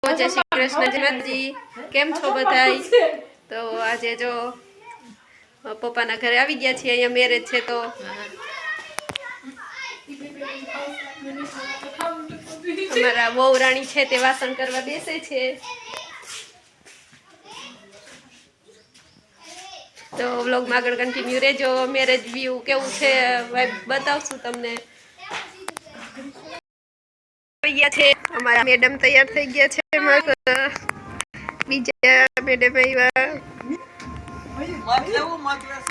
जय श्री कृष्ण जी केम छो बधाई। तो आज जो पप्पा ना घरे आई गया छे, अहींया मेरेज छे तो हमारा वहू राणी छे ते वासन करवा बेसे छे। तो व्लॉग में आगळ कंटिन्यू रहेजो। मेरेज व्यू केवुं छे बतावशुं तमने। हमारा मैडम तैयार थई गया छे, बीजा मैडम आव्या।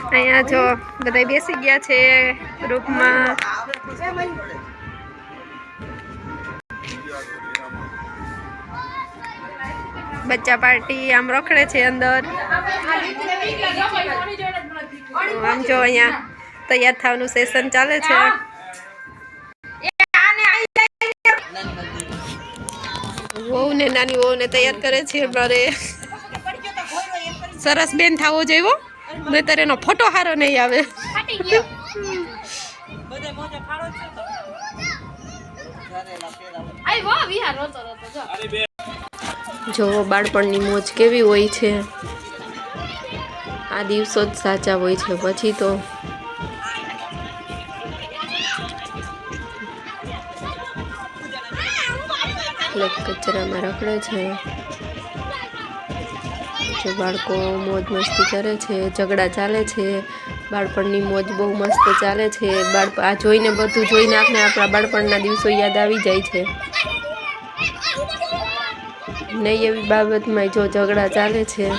अहींया जो बधाई बेसी गया छे ग्रुप में। बच्चा पार्टी आम रखड़े छे अंदर। आम जो अहींया तैयार थावानुं सेशन चाले छे। वहू ने नानी वहू ने तैयार करे छे। मारे सरस बेन थावो जोईवो, नहीतर एनो फोटो हारो नहीं आवे। जो बाळपणनी मोज केवी होय छे, आ दिवसो ज साचा होय छे। पछी तो कचरा में रखड़े छे। जो बाळको मोज मस्ती करे छे, झगड़ा चाले छे। बाळपणनी मोज बहु मस्त चाले छे। आ जोईने बधुं जोईने आपणे आपणा बाळपणना दिवसो याद आवी जाय छे। नहीं एवी बाबत में जो झगड़ा चाले छे।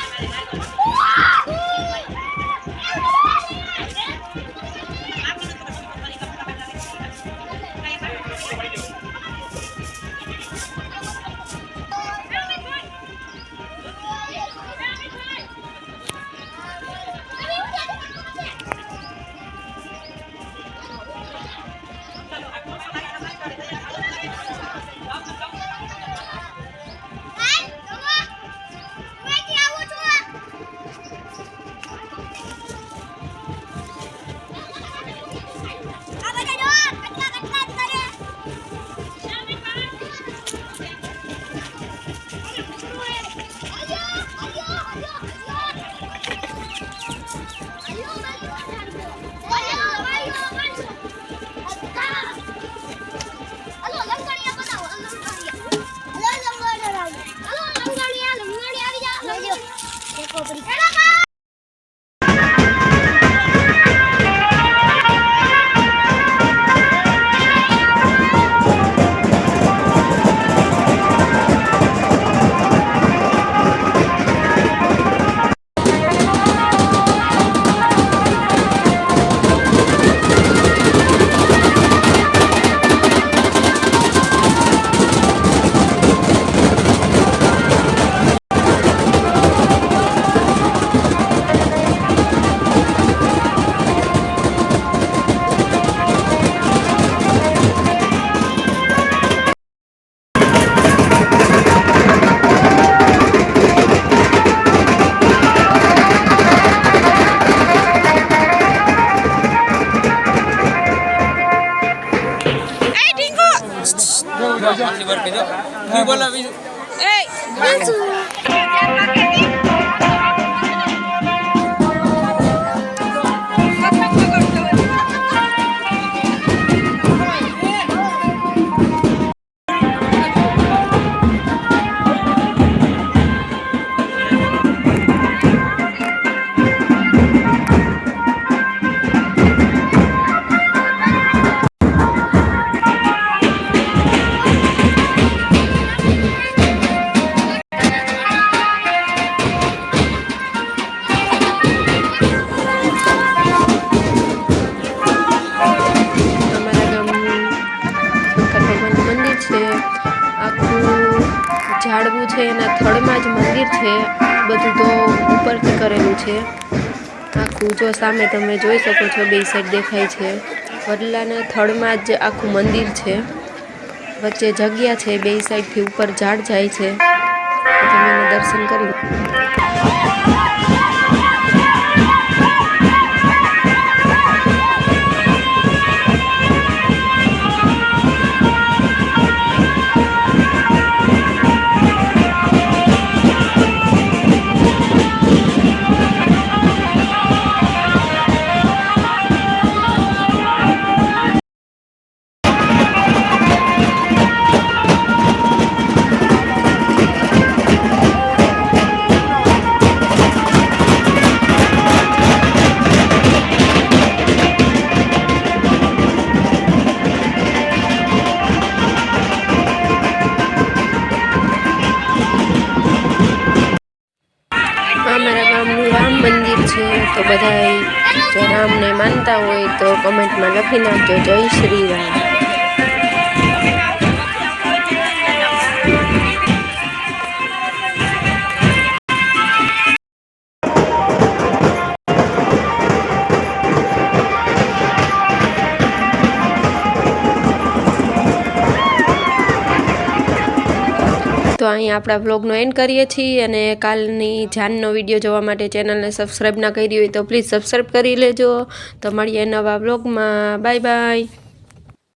झाड़वू छे एना थड़मां ज मंदिर छे। बधुं तो उपरथी करेलुं छे। आखुं जो सामे तमे जोई शको छो, बे साइड देखाय छे। वडलाना थड़मां ज आखुं मंदिर छे। वच्चे जग्या छे, बे साइड थी ऊपर झाड़ जाय छे। तमे एना दर्शन करी। તો બધા જો રામને માનતા હોય તો કમેન્ટમાં લખી નાખજો જય શ્રી રામ। તો અહીં આપણા વ્લોગનો એન્ડ કરીએ છીએ અને કાલની જાનનો વિડીયો જોવા માટે ચેનલને સબસ્ક્રાઈબ ના કરી હોય તો પ્લીઝ સબસ્ક્રાઈબ કરી લેજો। તો મળીએ નવા વ્લોગમાં, બાય બાય।